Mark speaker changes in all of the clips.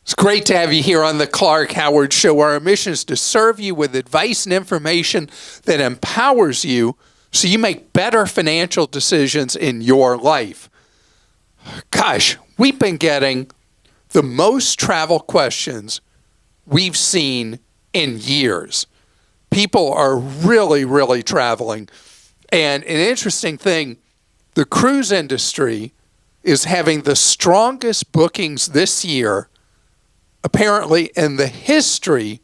Speaker 1: It's great to have you here on the Clark Howard Show. Our mission is to serve you with advice and information that empowers you so you make better financial decisions in your life. Gosh, we've been getting the most travel questions we've seen in years. People are really traveling. And an interesting thing, the cruise industry is having the strongest bookings this year, apparently in the history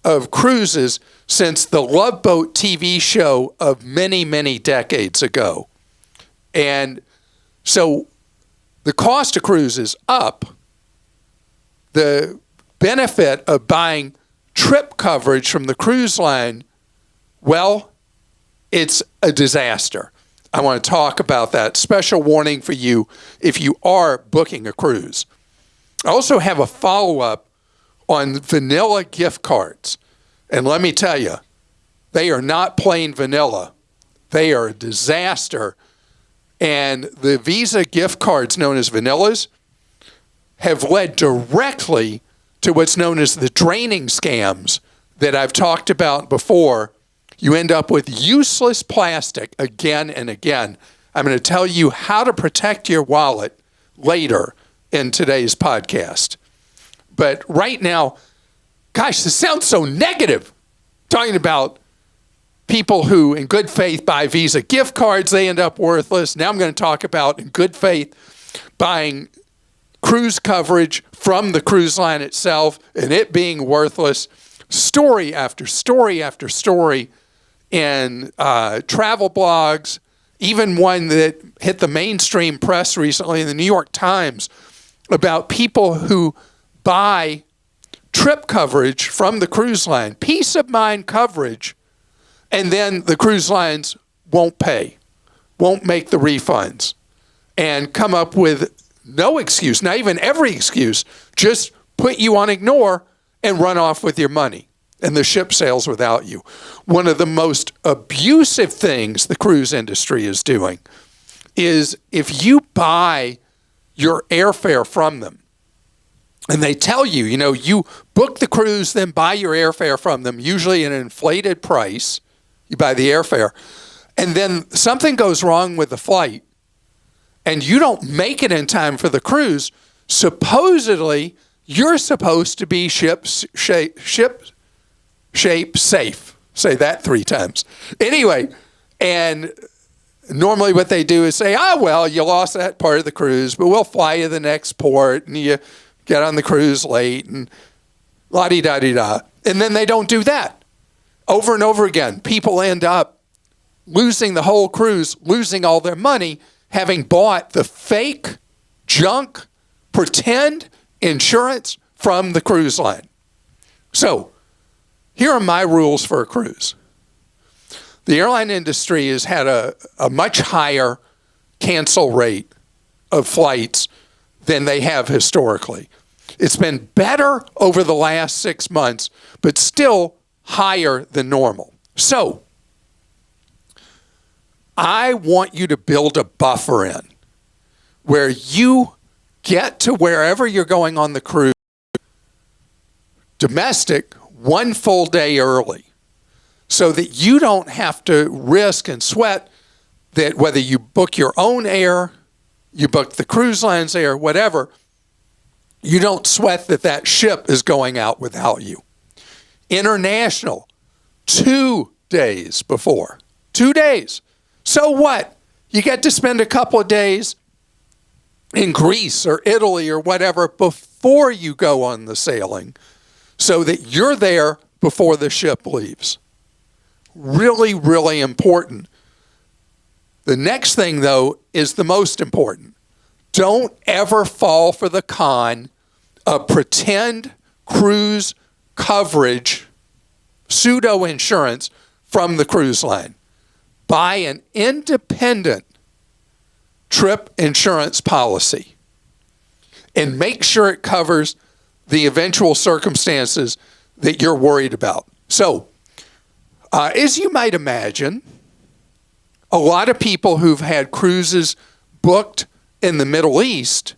Speaker 1: of cruises since the Love Boat TV show of many decades ago. And so the cost of cruise is up. The benefit of buying trip coverage from the cruise line, well, it's a disaster. I want to talk about that. Special warning for you if you are booking a cruise. I also have a follow-up on vanilla gift cards. And let me tell you, they are not plain vanilla. They are a disaster. And the Visa gift cards, known as vanillas, have led directly to what's known as the draining scams that I've talked about before. You end up with useless plastic again and again. I'm going to tell you how to protect your wallet later in today's podcast. But right now, gosh, this sounds so negative. Talking about people who, in good faith, buy Visa gift cards, they end up worthless. Now I'm going to talk about, in good faith, buying cruise coverage from the cruise line itself and it being worthless. Story after story after story in travel blogs, even one that hit the mainstream press recently in the New York Times about people who buy trip coverage from the cruise line, peace of mind coverage, and then the cruise lines won't pay, won't make the refunds, and come up with no excuse, not even every excuse, just put you on ignore and run off with your money, and the ship sails without you. One of the most abusive things the cruise industry is doing is if you buy your airfare from them, and they tell you, you book the cruise, then buy your airfare from them, usually at an inflated price. You buy the airfare. And then something goes wrong with the flight, and you don't make it in time for the cruise. Supposedly, you're supposed to be ship shape safe. Say that 3 times. Anyway, and normally what they do is say, well, you lost that part of the cruise, but we'll fly you to the next port, and you get on the cruise late, and la-di-da-di-da. And then they don't do that. Over and over again, people end up losing the whole cruise, losing all their money, having bought the fake, junk, pretend insurance from the cruise line. So, here are my rules for a cruise. The airline industry has had a much higher cancel rate of flights than they have historically. It's been better over the last 6 months, but still higher than normal. So, I want you to build a buffer in where you get to wherever you're going on the cruise, domestic, 1 full day early, so that you don't have to risk and sweat that whether you book your own air, you book the cruise line's air, whatever, you don't sweat that ship is going out without you. International, 2 days before. 2 days. So what? You get to spend a couple of days in Greece or Italy or whatever before you go on the sailing so that you're there before the ship leaves. Really important. The next thing, though, is the most important. Don't ever fall for the con of pretend cruise coverage, pseudo insurance from the cruise line. Buy an independent trip insurance policy and make sure it covers the eventual circumstances that you're worried about. So, as you might imagine, a lot of people who've had cruises booked in the Middle East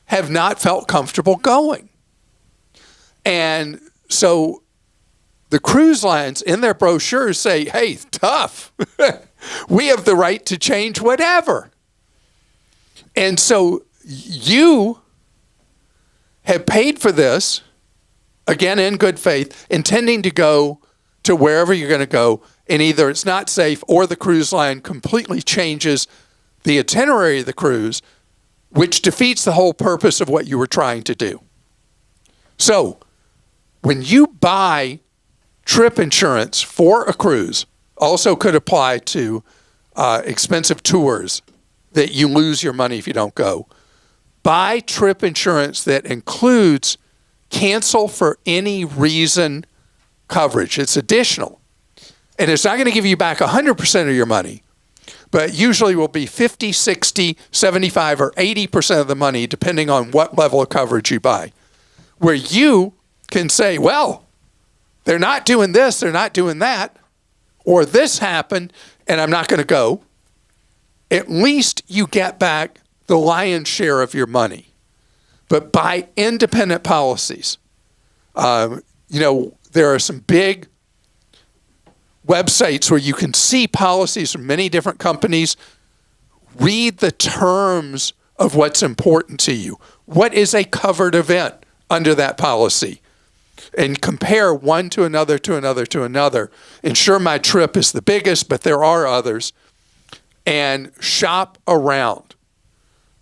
Speaker 1: have not felt comfortable going. And so the cruise lines in their brochures say, hey, tough. We have the right to change whatever. And so you have paid for this, again, in good faith, intending to go to wherever you're going to go, and either it's not safe or the cruise line completely changes the itinerary of the cruise, which defeats the whole purpose of what you were trying to do. So when you buy trip insurance for a cruise, also could apply to expensive tours that you lose your money if you don't go. Buy trip insurance that includes cancel for any reason coverage. It's additional. And it's not going to give you back 100% of your money, but usually will be 50, 60, 75, or 80% of the money, depending on what level of coverage you buy. Where you can say, well, they're not doing this, they're not doing that, or this happened, and I'm not going to go. At least you get back the lion's share of your money. But buy independent policies. There are some big websites where you can see policies from many different companies. Read the terms of what's important to you. What is a covered event under that policy? And compare one to another, to another, to another. Ensure my trip is the biggest, but there are others. And shop around.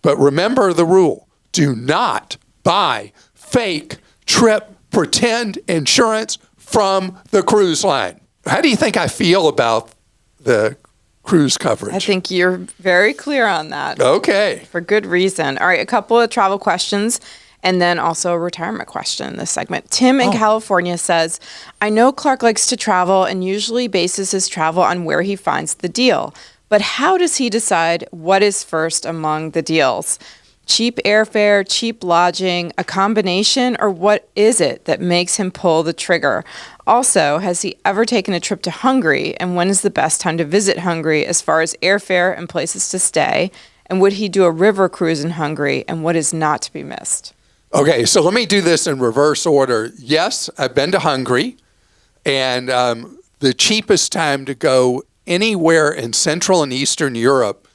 Speaker 1: But remember the rule. Do not buy fake trip pretend insurance from the cruise line. How do you think I feel about the cruise coverage?
Speaker 2: I think you're very clear on that.
Speaker 1: Okay.
Speaker 2: For good reason. All right, a couple of travel questions and then also a retirement question in this segment. Tim in California says, I know Clark likes to travel and usually bases his travel on where he finds the deal. But how does he decide what is first among the deals? Cheap airfare, cheap lodging, a combination, or what is it that makes him pull the trigger? Also, has he ever taken a trip to Hungary, and when is the best time to visit Hungary as far as airfare and places to stay? And would he do a river cruise in Hungary, and what is not to be missed?
Speaker 1: Okay, so let me do this in reverse order. Yes, I've been to Hungary, and the cheapest time to go anywhere in Central and Eastern Europe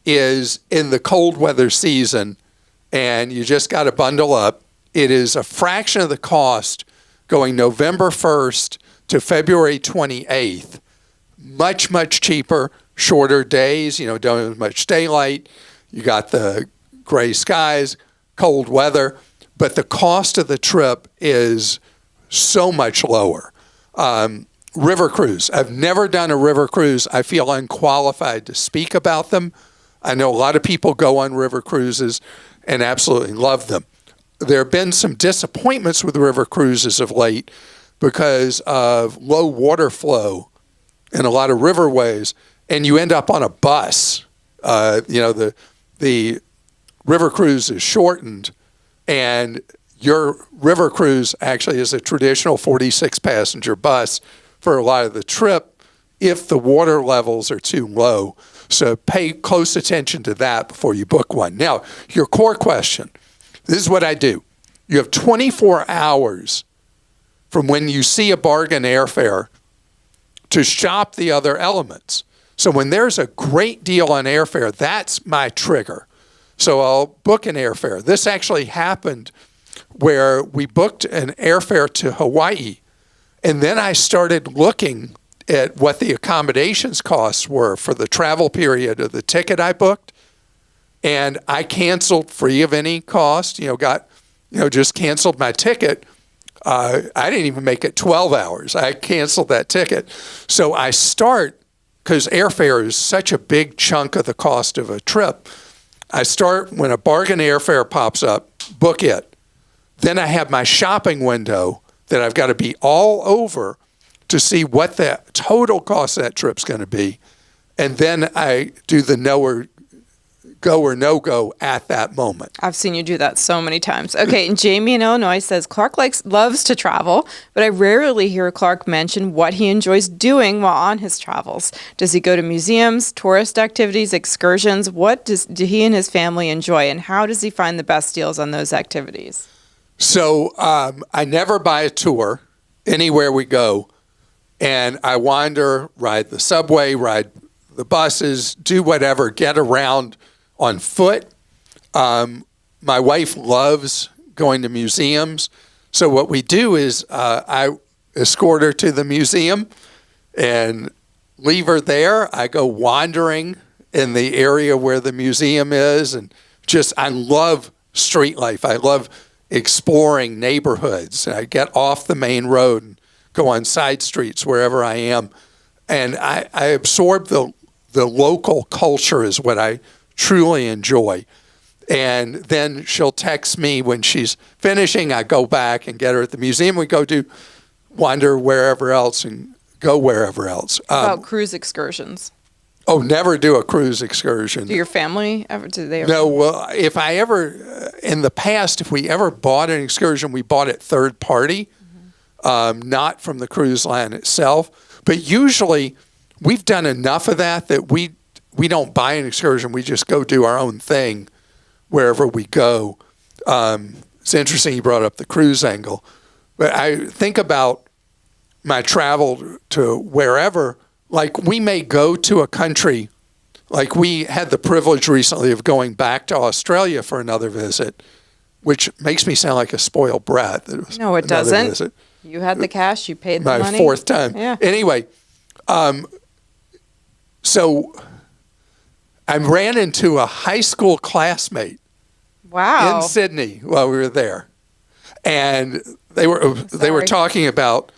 Speaker 1: is in the cold weather season, and you just got to bundle up. It is a fraction of the cost going November 1st to February 28th. Much, much cheaper, shorter days, don't have much daylight. You got the gray skies, cold weather, but the cost of the trip is so much lower. River cruise. I've never done a river cruise. I feel unqualified to speak about them. I know a lot of people go on river cruises and absolutely love them. There have been some disappointments with river cruises of late because of low water flow in a lot of riverways, and you end up on a bus. The river cruise is shortened, and your river cruise actually is a traditional 46-passenger bus for a lot of the trip if the water levels are too low. So pay close attention to that before you book one. Now, your core question, this is what I do. You have 24 hours from when you see a bargain airfare to shop the other elements. So when there's a great deal on airfare, that's my trigger. So I'll book an airfare. This actually happened where we booked an airfare to Hawaii, and then I started looking at what the accommodations costs were for the travel period of the ticket I booked, and I canceled free of any cost, just canceled my ticket. I didn't even make it 12 hours. I canceled that ticket. So I start, because airfare is such a big chunk of the cost of a trip, I start when a bargain airfare pops up, book it. Then I have my shopping window that I've got to be all over to see what the total cost of that trip's going to be. And then I do the no or go or no go at that moment.
Speaker 2: I've seen you do that so many times. Okay, and Jamie in Illinois says, Clark loves to travel, but I rarely hear Clark mention what he enjoys doing while on his travels. Does he go to museums, tourist activities, excursions? What do he and his family enjoy, and how does he find the best deals on those activities?
Speaker 1: So I never buy a tour anywhere we go. And I wander, ride the subway, ride the buses, do whatever, get around on foot. My wife loves going to museums. So what we do is I escort her to the museum and leave her there. I go wandering in the area where the museum is. And I love street life. I love exploring neighborhoods. I get off the main road and go on side streets wherever I am. And I absorb the local culture is what I truly enjoy. And then she'll text me when she's finishing. I go back and get her at the museum. We go wander wherever else and go wherever else.
Speaker 2: About cruise excursions?
Speaker 1: Oh, never do a cruise excursion.
Speaker 2: Do your family ever? Do they ever?
Speaker 1: No, well, if I ever, in the past, if we ever bought an excursion, we bought it third party, not from the cruise line itself. But usually we've done enough of that we don't buy an excursion. We just go do our own thing wherever we go. It's interesting you brought up the cruise angle. But I think about my travel to wherever, like we may go to a country, like we had the privilege recently of going back to Australia for another visit, which makes me sound like a spoiled brat.
Speaker 2: No, it doesn't. Visit. You had the cash, you paid the money.
Speaker 1: My fourth time.
Speaker 2: Yeah.
Speaker 1: Anyway, so I ran into a high school classmate in Sydney while we were there. And they were talking about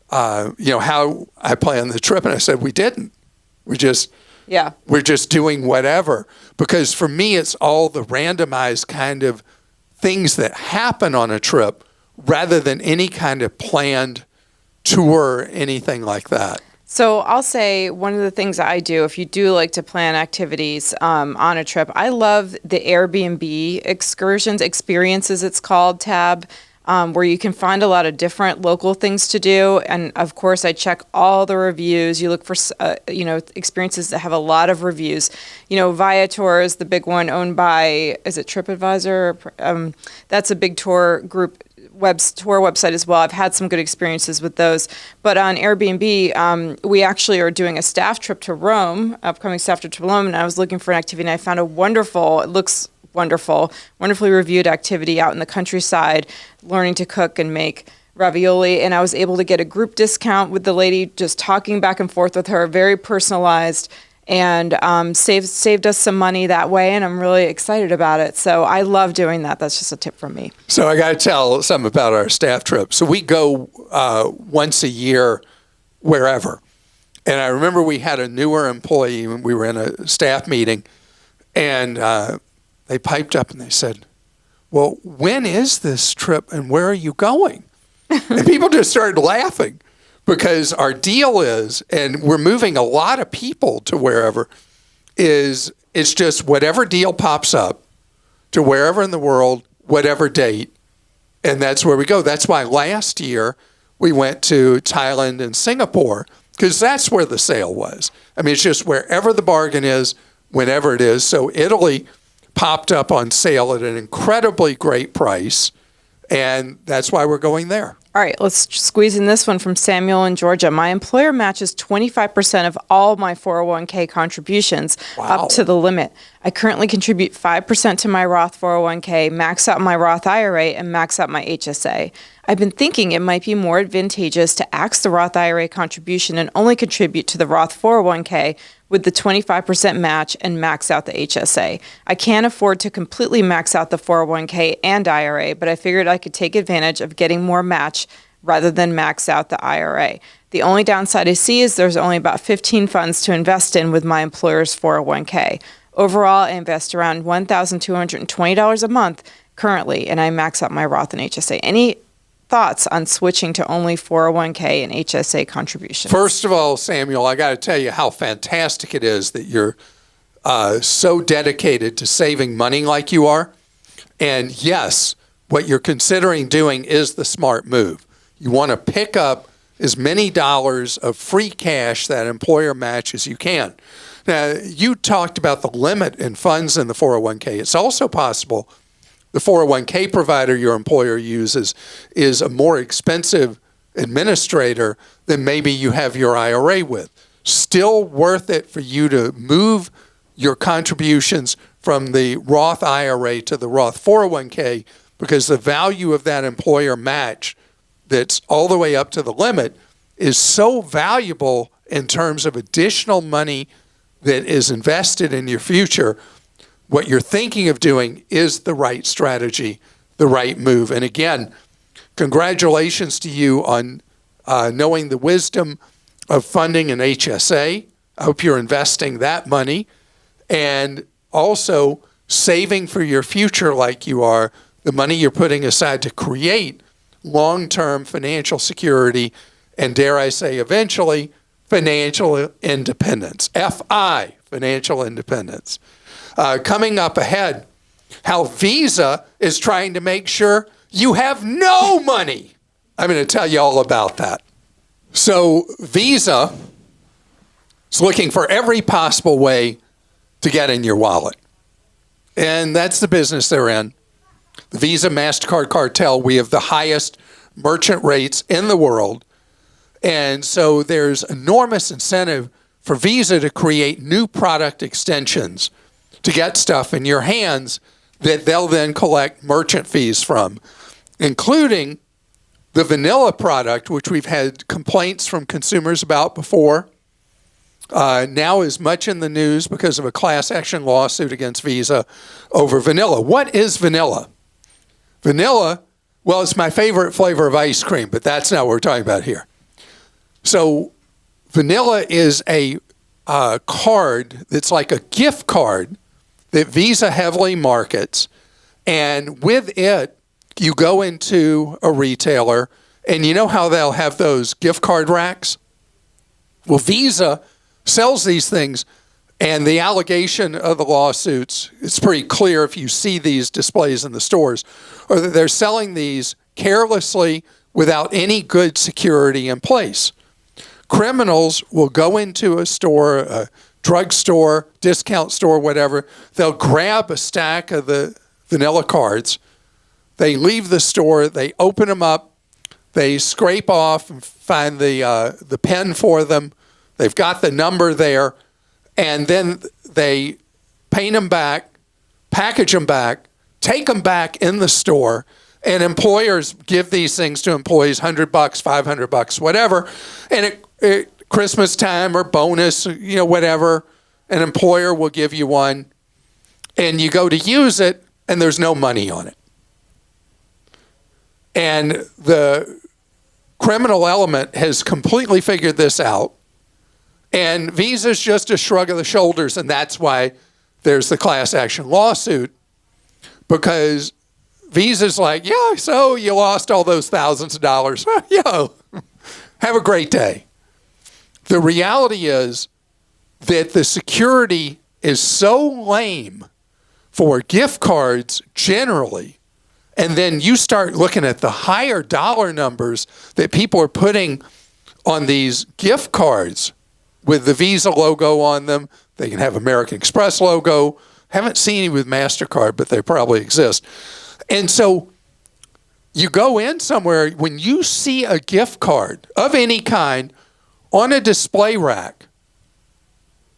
Speaker 1: how I planned the trip, and I said we didn't. We're just doing whatever, because for me it's all the randomized kind of things that happen on a trip rather than any kind of planned tour or anything like that.
Speaker 2: So I'll say one of the things I do, if you do like to plan activities on a trip, I love the Airbnb experiences it's called tab. Where you can find a lot of different local things to do. And of course, I check all the reviews. You look for, experiences that have a lot of reviews. Viator is the big one owned by, is it TripAdvisor? That's a big tour group tour website as well. I've had some good experiences with those. But on Airbnb, we actually are doing a staff trip to Rome, upcoming staff trip to Rome. And I was looking for an activity and I found it looks wonderfully reviewed activity out in the countryside, learning to cook and make ravioli. And I was able to get a group discount with the lady, just talking back and forth with her, very personalized, and saved us some money that way. And I'm really excited about it. So I love doing that. That's just a tip from me.
Speaker 1: So I got to tell something about our staff trip. So we go once a year wherever. And I remember we had a newer employee when we were in a staff meeting, and they piped up and they said, well, when is this trip and where are you going? And people just started laughing, because our deal is, and we're moving a lot of people to wherever, it's just whatever deal pops up to wherever in the world, whatever date, and that's where we go. That's why last year we went to Thailand and Singapore, because that's where the sale was. I mean, it's just wherever the bargain is, whenever it is. So Italy popped up on sale at an incredibly great price, and that's why we're going there.
Speaker 2: All right, let's squeeze in this one from Samuel in Georgia. My employer matches 25% of all my 401k contributions up to the limit. I currently contribute 5% to my Roth 401k, max out my Roth IRA, and max out my HSA. I've been thinking it might be more advantageous to axe the Roth IRA contribution and only contribute to the Roth 401k with the 25% match and max out the HSA. I can't afford to completely max out the 401k and IRA, but I figured I could take advantage of getting more match rather than max out the IRA. The only downside I see is there's only about 15 funds to invest in with my employer's 401k. Overall, I invest around $1,220 a month currently, and I max out my Roth and HSA. Any thoughts on switching to only 401k and HSA contributions?
Speaker 1: First of all, Samuel, I got to tell you how fantastic it is that you're so dedicated to saving money like you are. And yes, what you're considering doing is the smart move. You want to pick up as many dollars of free cash that employer match as you can. Now, you talked about the limit in funds in the 401k. It's also possible the 401k provider your employer uses is a more expensive administrator than maybe you have your IRA with. Still worth it for you to move your contributions from the Roth IRA to the Roth 401k, because the value of that employer match that's all the way up to the limit is so valuable in terms of additional money that is invested in your future. What you're thinking of doing is the right strategy, the right move. And again, congratulations to you on knowing the wisdom of funding an HSA. I hope you're investing that money and also saving for your future like you are, the money you're putting aside to create long-term financial security and, dare I say, eventually, financial independence. FI, financial independence. Coming up ahead, how Visa is trying to make sure you have no money. I'm going to tell you all about that. So Visa is looking for every possible way to get in your wallet. And that's the business they're in. The Visa MasterCard cartel, we have the highest merchant rates in the world. And so there's enormous incentive for Visa to create new product extensions to get stuff in your hands that they'll then collect merchant fees from, including the vanilla product, which we've had complaints from consumers about before. Now is much in the news because of a class action lawsuit against Visa over vanilla. What is vanilla? Vanilla, well, it's my favorite flavor of ice cream, but that's not what we're talking about here. So vanilla is a card that's like a gift card that Visa heavily markets. And with it, you go into a retailer, and you know how they'll have those gift card racks? Well, Visa sells these things, and the allegation of the lawsuits, it's pretty clear if you see these displays in the stores, or that they're selling these carelessly without any good security in place. Criminals will go into a store, a drugstore, discount store, whatever. They'll grab a stack of the vanilla cards. They leave the store. They open them up. They scrape off and find the pen for them. They've got the number there. And then they paint them back, package them back, take them back in the store. And employers give these things to employees, $100, $500, whatever. And at Christmas time or bonus, whatever, an employer will give you one. And you go to use it, and there's no money on it. And the criminal element has completely figured this out. And Visa's just a shrug of the shoulders, and that's why there's the class action lawsuit, because Visa's like, yeah, so you lost all those thousands of dollars. Have a great day. The reality is that the security is so lame for gift cards generally, and then you start looking at the higher dollar numbers that people are putting on these gift cards with the Visa logo on them. They can have American Express logo. Haven't seen any with MasterCard, but they probably exist. And so you go in somewhere, when you see a gift card of any kind on a display rack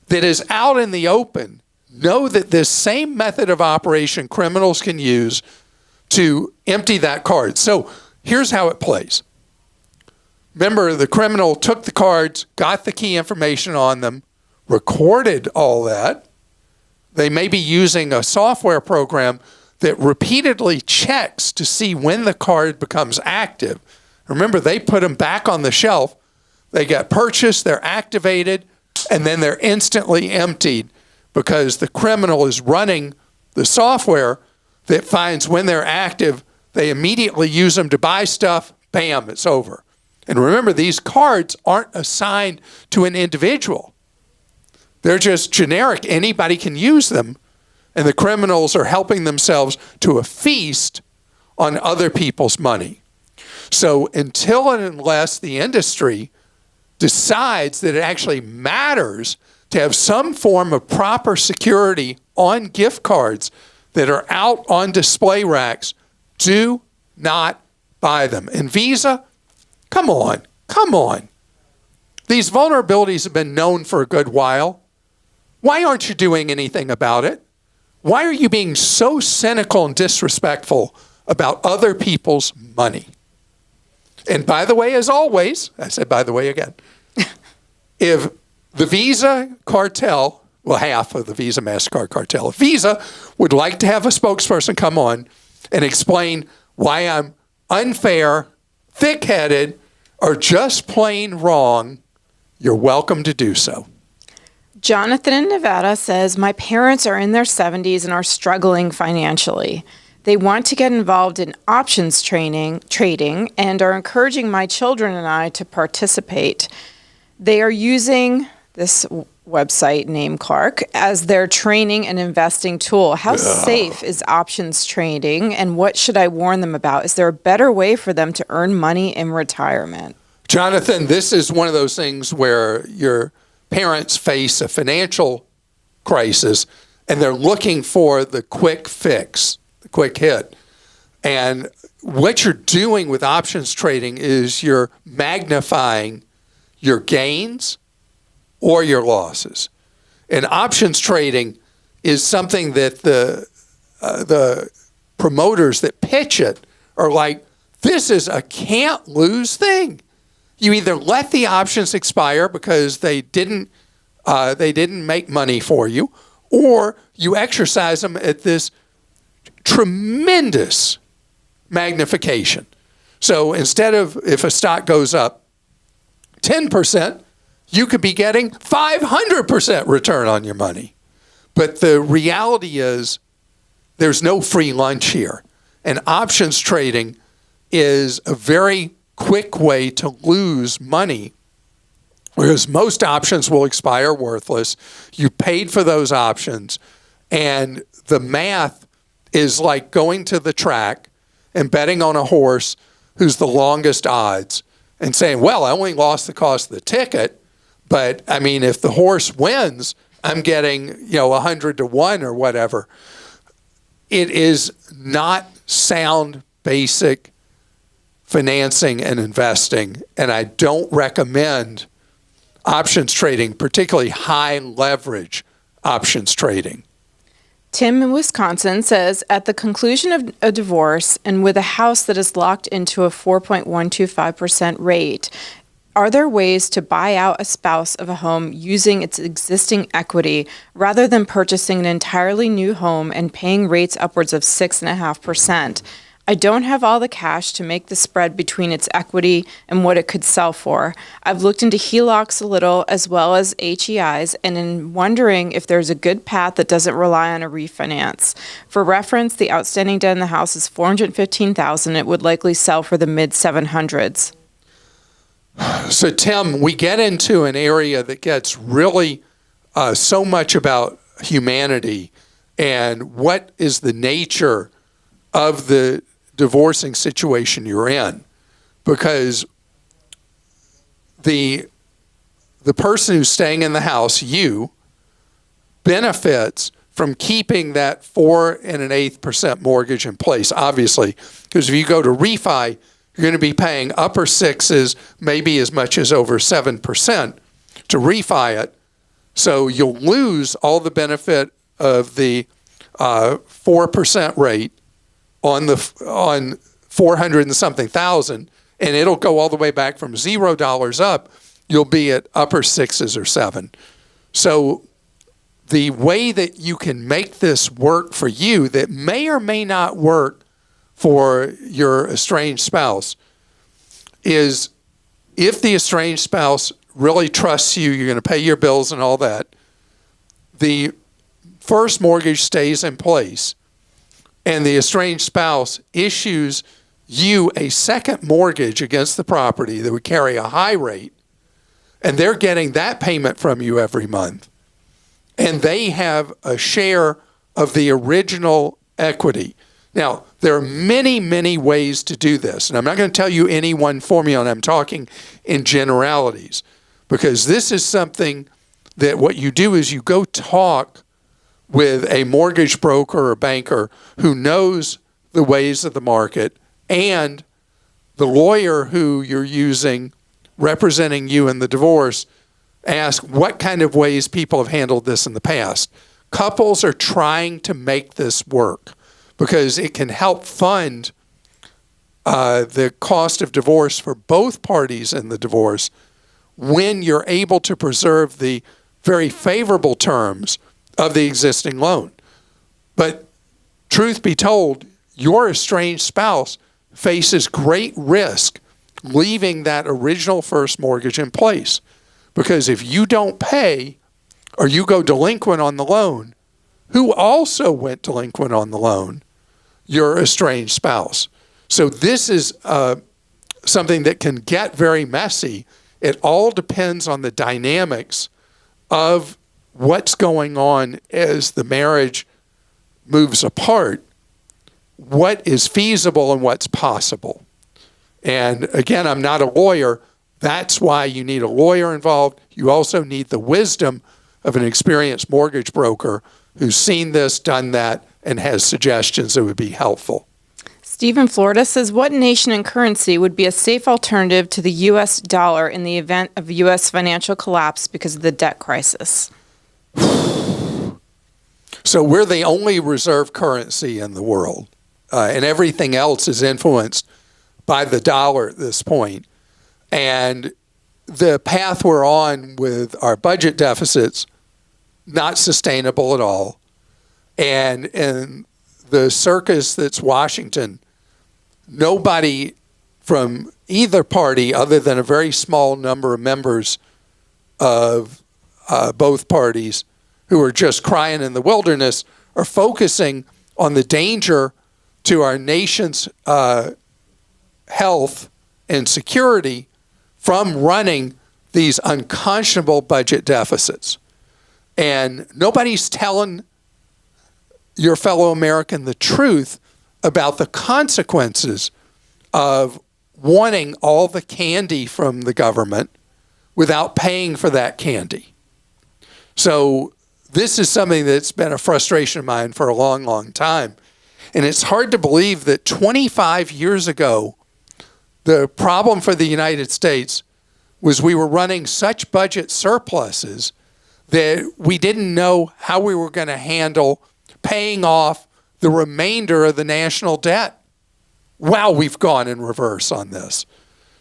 Speaker 1: that is out in the open, know that this same method of operation criminals can use to empty that card. So here's how it plays. Remember, the criminal took the cards, got the key information on them, recorded all that. They may be using a software program that repeatedly checks to see when the card becomes active. Remember, they put them back on the shelf. They get purchased, they're activated, and then they're instantly emptied because the criminal is running the software that finds when they're active. They immediately use them to buy stuff. Bam, it's over. And remember, these cards aren't assigned to an individual. They're just generic. Anybody can use them. And the criminals are helping themselves to a feast on other people's money. So until and unless the industry decides that it actually matters to have some form of proper security on gift cards, that are out on display racks, do not buy them. And Visa, come on. These vulnerabilities have been known for a good while. Why aren't you doing anything about it? Why are you being so cynical and disrespectful about other people's money? And by the way, as always, I said by the way again, if the Visa cartel, well, half of the Visa MasterCard cartel, if Visa would like to have a spokesperson come on and explain why I'm unfair, thick-headed, or just plain wrong, you're welcome to do so.
Speaker 2: Jonathan in Nevada says, my parents are in their 70s and are struggling financially. They want to get involved in options trading, and are encouraging my children and I to participate. They are using this website named Clark as their training and investing tool. How safe is options trading, and what should I warn them about? Is there a better way for them to earn money in retirement?
Speaker 1: Jonathan, this is one of those things where your parents face a financial crisis and they're looking for the quick fix, the quick hit. And what you're doing with options trading is you're magnifying your gains or your losses. And options trading is something that the promoters that pitch it are like, this is a can't lose thing. You either let the options expire because they didn't make money for you, or you exercise them at this tremendous magnification. So instead of, if a stock goes up 10%, you could be getting 500% return on your money. But the reality is there's no free lunch here. And options trading is a very quick way to lose money, whereas most options will expire worthless. You paid for those options, and the math is like going to the track and betting on a horse who's the longest odds and saying, well, I only lost the cost of the ticket, but I mean, if the horse wins, I'm getting, 100 to 1 or whatever. It is not sound, basic financing and investing, and I don't recommend options trading, particularly high leverage options trading.
Speaker 2: Tim in Wisconsin says, at the conclusion of a divorce and with a house that is locked into a 4.125% rate, are there ways to buy out a spouse of a home using its existing equity rather than purchasing an entirely new home and paying rates upwards of 6.5%? I don't have all the cash to make the spread between its equity and what it could sell for. I've looked into HELOCs a little as well as HEIs and am wondering if there's a good path that doesn't rely on a refinance. For reference, the outstanding debt in the house is $415,000. It would likely sell for the mid-700s.
Speaker 1: So, Tim, we get into an area that gets really so much about humanity and what is the nature of the divorcing situation you're in, because the person who's staying in the house, you, benefits from keeping that 4.125% mortgage in place, obviously, because if you go to refi, you're going to be paying upper sixes, maybe as much as over 7% to refi it. So you'll lose all the benefit of the 4% rate on 400 and something thousand, and it'll go all the way back from $0 up. You'll be at upper sixes or 7. So the way that you can make this work for you that may or may not work for your estranged spouse is, if the estranged spouse really trusts you, you're going to pay your bills and all that, the first mortgage stays in place, and the estranged spouse issues you a second mortgage against the property that would carry a high rate, and they're getting that payment from you every month, and they have a share of the original equity. Now, there are many, many ways to do this, and I'm not going to tell you any one formula, and I'm talking in generalities, because this is something that what you do is you go talk with a mortgage broker or banker who knows the ways of the market, and the lawyer who you're using representing you in the divorce, ask what kind of ways people have handled this in the past. Couples are trying to make this work because it can help fund the cost of divorce for both parties in the divorce when you're able to preserve the very favorable terms of the existing loan. But truth be told, your estranged spouse faces great risk leaving that original first mortgage in place. Because if you don't pay or you go delinquent on the loan, who also went delinquent on the loan? Your estranged spouse. So this is something that can get very messy. It all depends on the dynamics of what's going on as the marriage moves apart, what is feasible and what's possible. And again, I'm not a lawyer. That's why you need a lawyer involved. You also need the wisdom of an experienced mortgage broker who's seen this, done that, and has suggestions that would be helpful.
Speaker 2: Steve in Florida says, what nation and currency would be a safe alternative to the U.S. dollar in the event of U.S. financial collapse because of the debt crisis?
Speaker 1: So we're the only reserve currency in the world, and everything else is influenced by the dollar at this point. And the path we're on with our budget deficits, not sustainable at all. And in the circus that's Washington, nobody from either party, other than a very small number of members of both parties who are just crying in the wilderness, are focusing on the danger to our nation's health and security from running these unconscionable budget deficits. And nobody's telling your fellow American the truth about the consequences of wanting all the candy from the government without paying for that candy. So this is something that's been a frustration of mine for a long, long time. And it's hard to believe that 25 years ago, the problem for the United States was we were running such budget surpluses that we didn't know how we were going to handle paying off the remainder of the national debt. Wow, we've gone in reverse on this.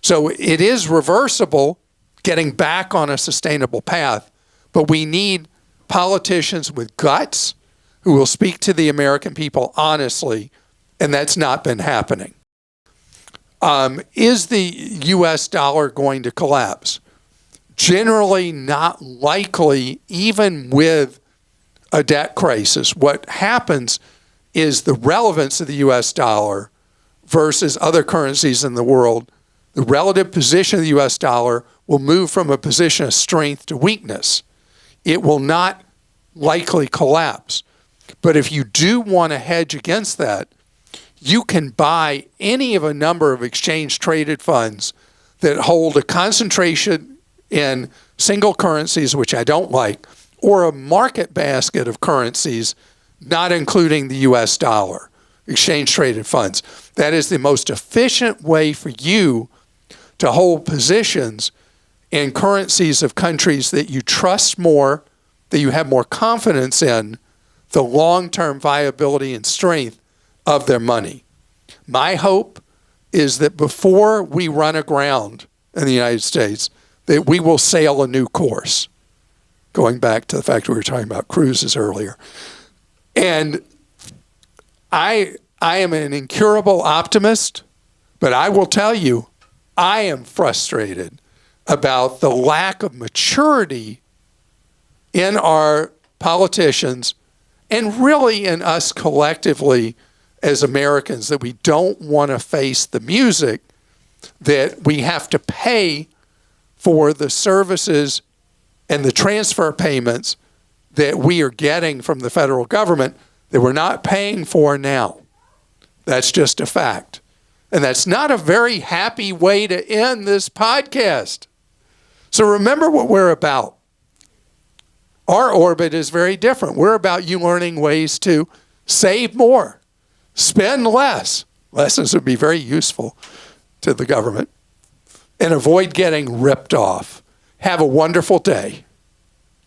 Speaker 1: So it is reversible, getting back on a sustainable path, but we need politicians with guts who will speak to the American people honestly, and that's not been happening. Is the U.S. dollar going to collapse? Generally not likely, even with a debt crisis. What happens is the relevance of the U.S. dollar versus other currencies in the world, the relative position of the U.S. dollar will move from a position of strength to weakness. It will not likely collapse. But if you do want to hedge against that, you can buy any of a number of exchange-traded funds that hold a concentration in single currencies, which I don't like, or a market basket of currencies, not including the U.S. dollar, exchange-traded funds. That is the most efficient way for you to hold positions in currencies of countries that you trust more, that you have more confidence in, the long-term viability and strength of their money. My hope is that before we run aground in the United States, that we will sail a new course. Going back to the fact we were talking about cruises earlier. And I am an incurable optimist, but I will tell you, I am frustrated about the lack of maturity in our politicians and really in us collectively as Americans, that we don't want to face the music that we have to pay for the services and the transfer payments that we are getting from the federal government that we're not paying for now. That's just a fact. And that's not a very happy way to end this podcast. So remember what we're about. Our orbit is very different. We're about you learning ways to save more, spend less. Lessons would be very useful to the government. And avoid getting ripped off. Have a wonderful day.